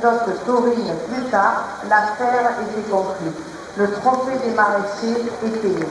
l'anecdote taurine plus tard, l'affaire était conclue. Le trophée des maraîchers est payé.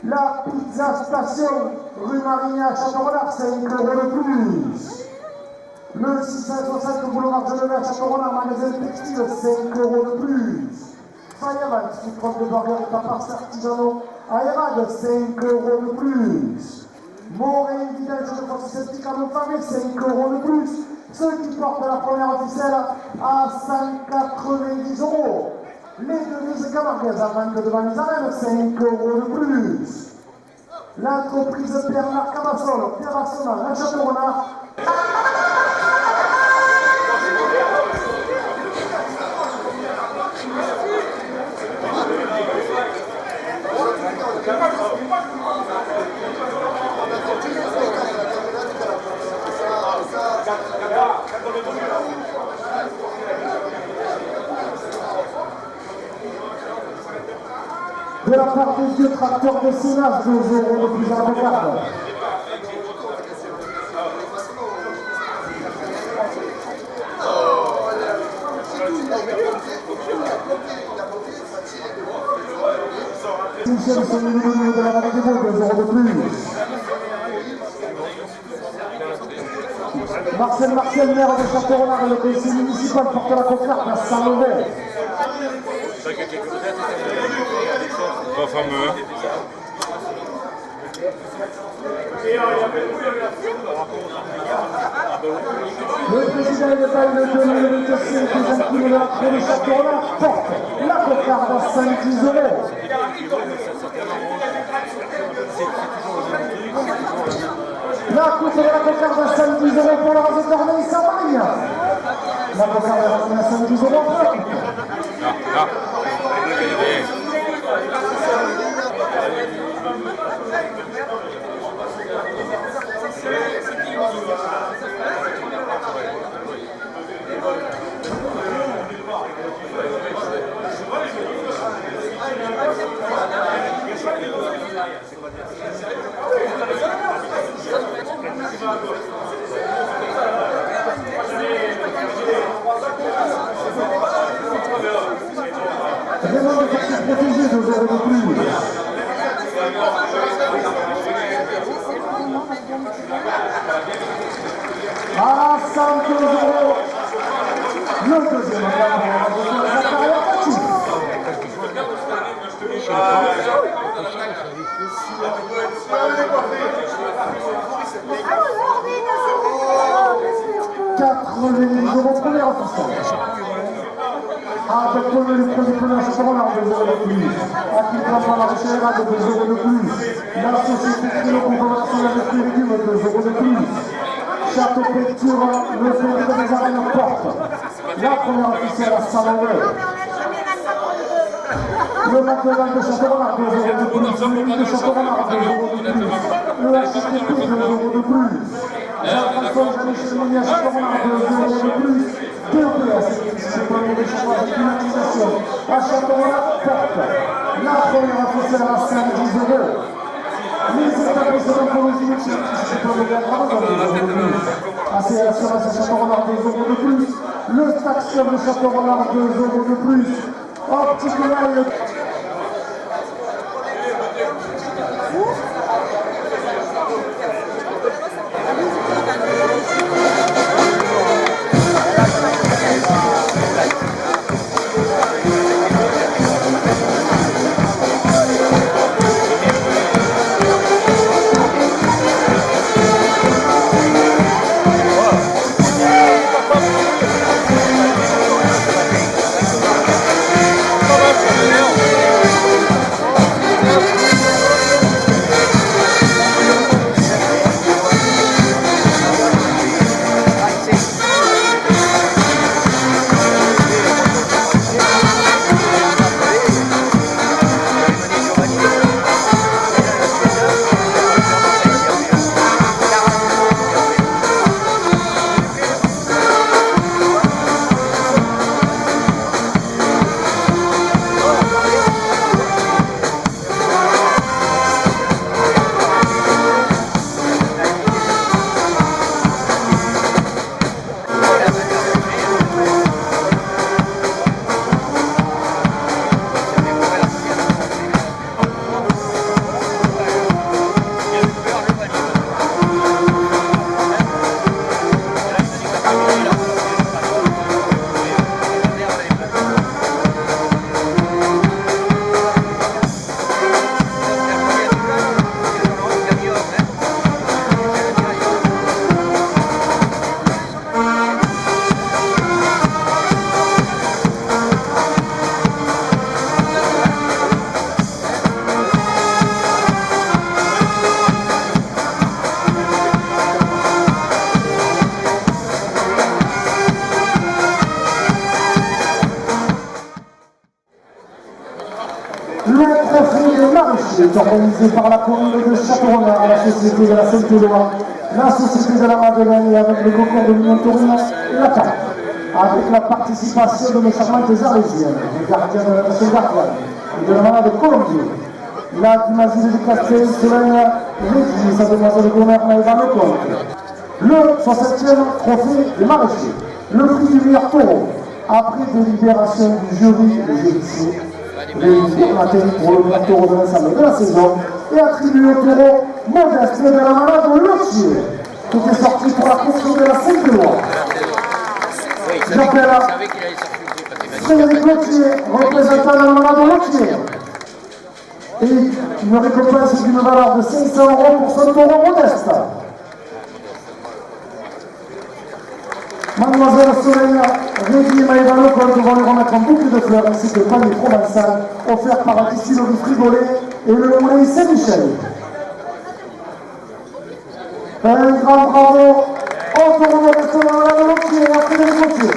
La pizza station rue Marigny à Château-Renard, 5 € de plus. Le 665 boulevard de Levay à Château-Renard, magasin textile, 5 € de plus. Fireman, food truck de burger et tapas artisanaux à Erag, 5 € de plus. Morin, vidange de fosse septique à Montpavé, 5 € de plus. Ceux qui portent la première officielle à 190 €. Les devises camarguaises à vente devant les arènes, 5 € de plus. L'entreprise Bernard Camassol, Pierre Arsenal, à Château-Renard. De la part des vieux tracteurs de Sénat, 2 € de plus à la carte. Michel, son numéro de la vallée des Vaux, 2 € de plus. Marcel, maire de Château-Renard, le conseil municipal porte la concarte à Saint-Levay. Pas fameux. Le président de taille de 2025 des Alpines de la Crée de Château-Renard porte la cocarde à 110 €. La coupe de la cocarde à 110 € pour le raser Corneille Samagne. La cocarde est rasée à 110 € pour la coupe. Vraiment de force protégée, 2 € de plus. À 102 €. Le deuxième gagnant de la carrière active. €80 première officielle. Avec le premier à Château-Renard, 2 € de plus. À qui prend la recherche à 2 € de plus. La société Trio pour commercer avec les légumes, 2 € de plus. Château Pecture, le fédéral des arènes porte la première officielle à Saint-Levay. Le McDonald's de Château-Renard, 2 € de plus. Le Mille de Château-Renard, 2 € de plus. Le HTTP, 2 € de plus. Jean-François Jean-Michel Monnier à Château-Renard, 2 € de plus. POPS, c'est pour les échanges de climatisation. À Château-Renard porte la première officielle à 110 €. Les établissements d'oncologie, c'est pour le diagramme, 2 € de plus. Assurance à Château-Renard, 2 € de plus. Le Stax Club de Château-Renard, 2 € de plus. Optique Line. Não. marché est organisé par la commune de Château-Renard, la société de la Sainte-Éloi, la société de la Madeleine et avec le concours de l'Union Taurine et la CAP, avec la participation de mes charmantes Arésiennes, des gardiens de la nation gardienne et de la malade de Colombier, la Dumazie de Castel, Solène Régis, sa demoiselle Gomer Maëva Lecomte, le 60e trophée des maraîchers, le prix du meilleur taureau, après délibération du jury de judiciaire, réuni matin pour le meilleur taureau de l'ensemble de la saison et attribué au taureau Modeste de la malade Lotier, qui était sorti pour la course de la Sainte-Éloi. J'appelle Frédéric Lotier, représentant de la malade Lotier, et une récompense d'une valeur de 500 € pour son taureau Modeste. Mademoiselle Solène Régis et Maëva Lecomte vont lui remettre un bouquet de fleurs ainsi que le panier provençal offert par la distillerie Frigolet et le moulin Saint-Michel. Un grand bravo au taureau Modeste de la Lotier et à Frédéric Lotier.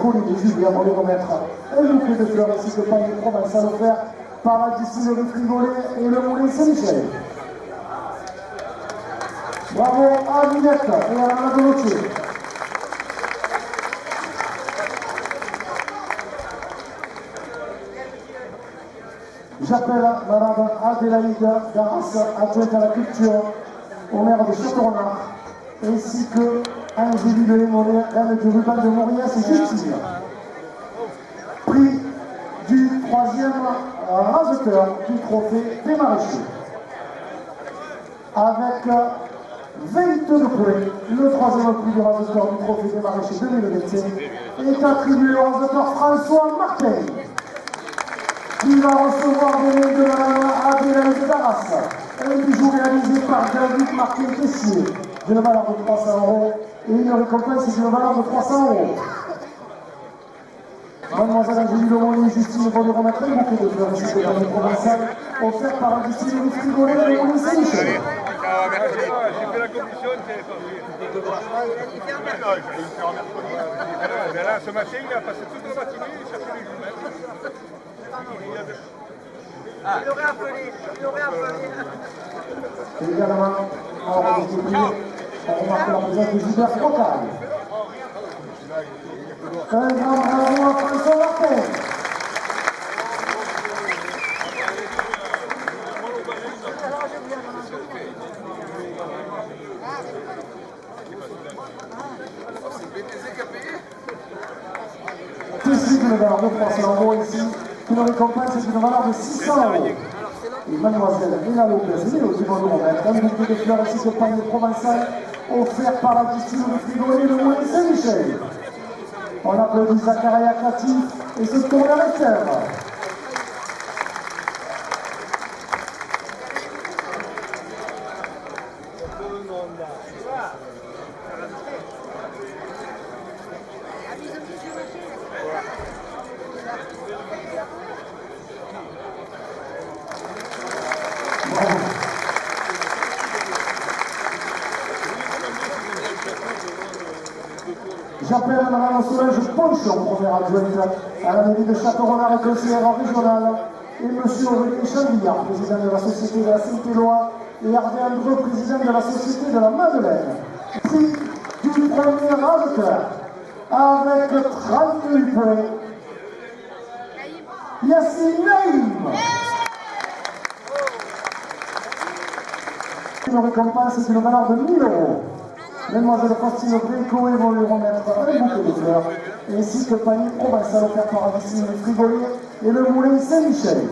Colline et Julien vont lui remettre un bouquet de fleurs ainsi que le panier provençal offert par la distillerie Frigolet et le moulin Saint-Michel. Bravo à Minette et à la Lotier. J'appelle Madame Adélaïde Darras, adjointe à la culture, au maire de Château-Renard, ainsi que Angélie de Lémonet, reine du ruban de Mauriès et Justine. Prix du 3e raseteur du trophée des maraîchers. Avec 22 points, le 3e prix du raseteur du trophée des maraîchers 2021 est attribué au raseteur François Martin, qui va recevoir des mains de Madame Adélaïde Darras, un bijou réalisé par David Martin Tessier, d'une valeur de 300 € et une récompense d'une valeur de 300 €. Mademoiselle Angélie Lemoyne et Justine vont lui remettre un bouquet de fleurs ainsi que le panier provençal offert par la distillerie Frigolet et le moulin Saint-Michel. J'ai fait la commission, là, ce matin, il a passé toute la matinée, il cherchait les jumelles. Il aurait appelé. Et également, on remarque la présence de Gilbert Frocal. Un grand bravo à François Martin. Ici, une valeur de 300 € ici, une récompense d'une valeur de 600 €. Et mademoiselle Léna Lopez et Mélodie vont nous remettre un bouquet de fleurs ainsi que le panier provençal offert par la distillerie Frigolet et le moulin Saint-Michel. On applaudit Zakaria Katif et se tourne à l'extérieur. J'appelle Mme Solange Ponchon, première adjointe à la mairie de Château-Renard et conseillère régionale, et M. Aurélien Chandillard, président de la Société de la Sainte-Éloi, et Hervé Andreux, président de la Société de la Madeleine. Prix du premier raseteur, avec 38 points. Yassine Naïm. Une récompense d'une valeur de 1 000 €. Mesdemoiselles Faustine Bréco vont lui remettre un bouquet de fleurs, ainsi que le panier provençal offert par la distillerie Frigolet et le moulin Saint-Michel.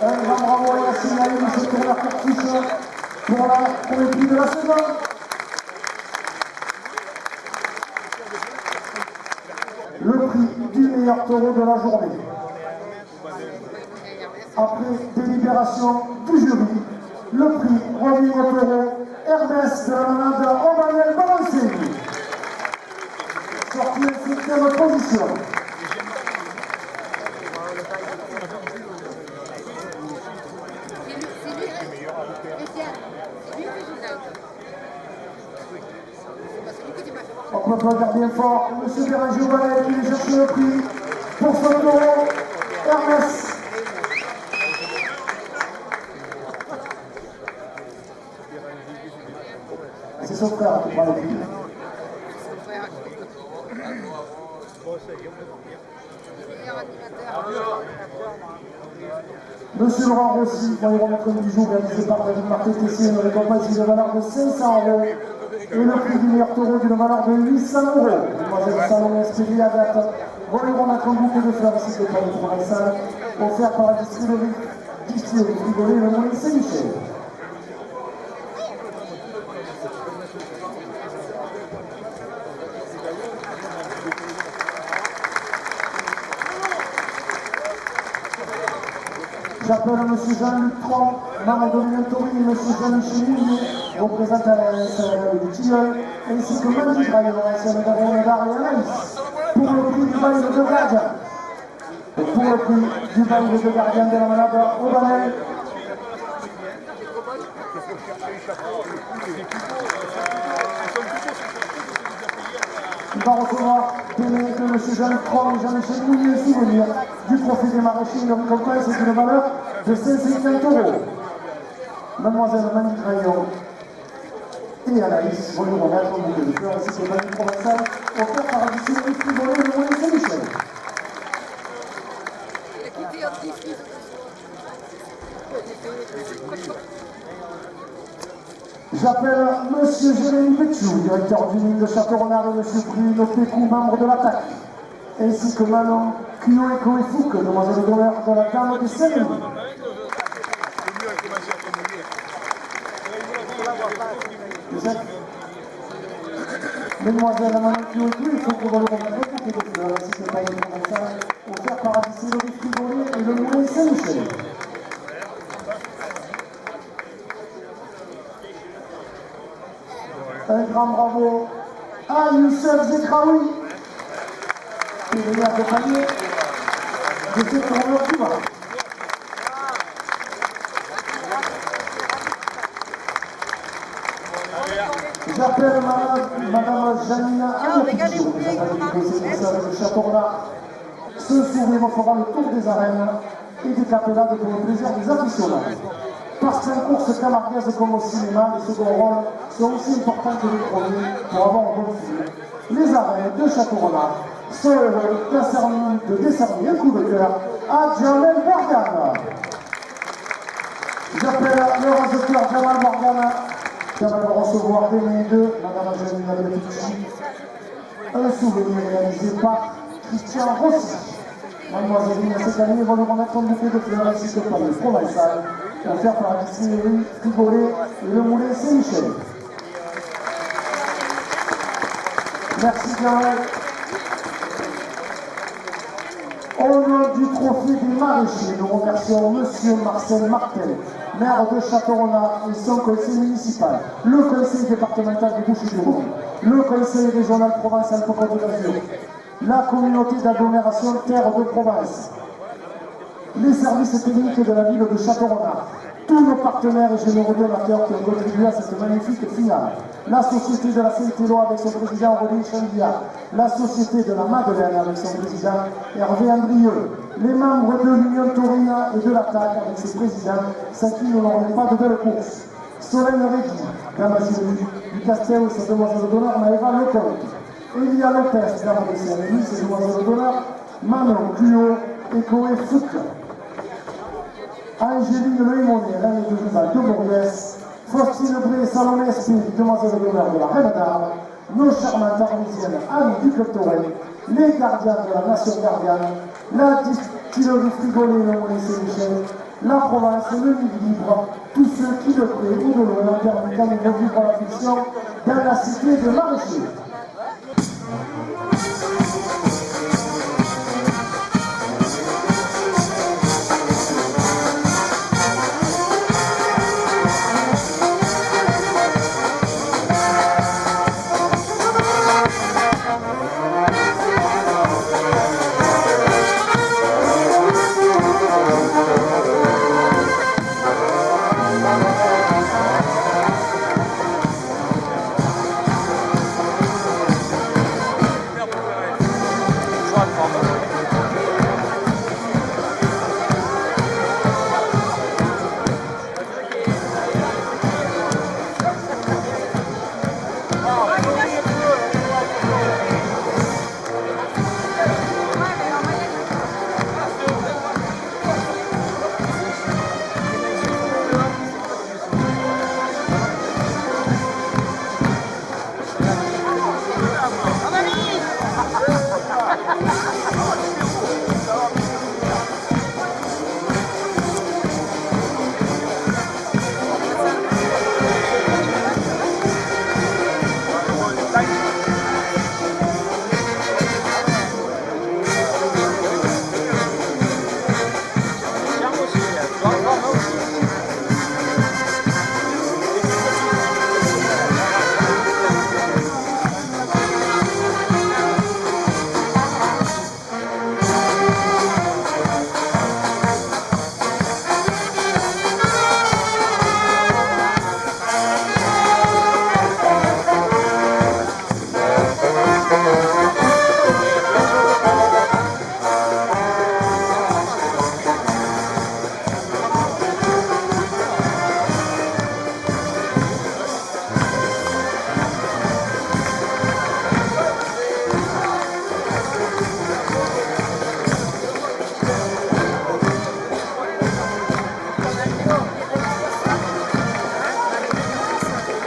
Un grand bravo à Yassine Naïm, se tourne à Courtis pour les prix de la saison. le prix du meilleur taureau de la journée. Après délibération du jury, le prix revient au taureau Hermès de la manade Obanel Balancini, sorti en 7e position. On peut pas dire bien fort, M. Béranger Obanel qui vient chercher le prix pour son taureau Hermès. C'est son frère qui prend le prix. Monsieur Laurent Rossi va lui remettre un bijou réalisé par David Marquet-Tessier, une récompense d'une valeur de 500 € et le prix du meilleur taureau d'une valeur de 800 €. Mademoiselle Salomé Espéry Agathe va lui remettre un bouquet de fleurs ici de Paris Provençal, offert par la distillerie Frigolet Le Moulin Saint-Michel. J'appelle M. Jean-Luc Tron, membre de l'Union M. Jean-Michel Mounier, représentant du Tilleul, ainsi que Mandy Graillon, ancien médaillon d'Arianaïs, pour le prix du bail de gardien. Et pour le prix du bail de gardien de la malade Obanel. Il va recevoir des mains de M. Jean-Luc Tron et Jean-Michel Mounier souvenir du profit des maraîchers, une récompense d'une valeur de 550 €. Mademoiselle Mandy Graillon et Anaïs vont nous remettre au bouquet de fleurs ainsi que Mandy Provençal, offert par la distillerie Frigolet Le Moulin Saint-Michel. J'appelle M. Jérémy Pétiou, directeur du mine de Château-Renard, et M. Bruno Pécou, membre de l'attaque, ainsi que Manon Cuyo et Fouque, demoiselle d'honneur de la Dame des Cérémonies. Mesdemoiselles Manon Cuyo et Fouque vont lui remettre un bouquet de fleurs, ainsi que Paris Provençal, offert par la distillerie Frigolet et Le Moulin Saint-Michel. Un grand bravo à Youssef Zekraoui, qui est venu accompagner de ces tourneurs du bas. J'appelle Madame Janina Anne-Pichou, représentante du conseil social de Château-Renard. Ce sourire fera le tour des arènes et des capellades pour le plaisir des aficionados. Parce qu'en course camarguaise comme au cinéma, les seconds rôles sont aussi importants que les premiers pour avoir un bon film. Les arènes de Château-Renard sont heureux de décerner un coup de cœur à Jamel Morgana. J'appelle le raseteur Jamal Morgana qui va recevoir des mains de Madame Janina Bellucci un souvenir réalisé par Christian Rossi. Mademoiselle Nina Secani va nous remettre un bouquet de fleurs ainsi que par le Provençal, offert par la distillerie Frigolet et Le Moulin Saint-Michel. Merci Jamel. Au nom du trophée des maraîchers, nous remercions M. Marcel Martel, maire de Château-Renard et son conseil municipal, le conseil départemental de Bouches-du-Rhône, le conseil régional Provence-Alpes-Côte d'Azur, la communauté d'agglomération Terre de Provence, les services techniques de la ville de Château-Renard, tous nos partenaires et généraux donateurs qui ont contribué à cette magnifique finale, la Société de la Saint-Éloi avec son président Rodin Chandia, la Société de la Madeleine avec son président Hervé Andrieux, les membres de l'Union Taurina et de l'Attaque avec ses présidents, sans qui nous n'aurons pas de belles courses, Solène Régui, Dame du Castel et sa demoiselle d'honneur Maëva Lecomte, Elia Lopez, Dame de Saint-Rémy, ses demoiselles d'honneur Manon Cuyo et Koé Fouque, Angéline Leimonier, reine de Duval de Bourges, Faustine Bré, Salomé Esprit, demoiselle d'honneur de la Reine d'Armes, nos charmantes armésiennes amies du Club Touraine, les gardiens de la Nation Gardienne, la distillerie Frigolet Le Moulin Saint-Michel, la Provence, le Midi Libre, tous ceux qui de près ou de loin ont permis qu'à nous revivre la fiction dans la cité de Maraîcher.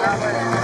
Ah ouais.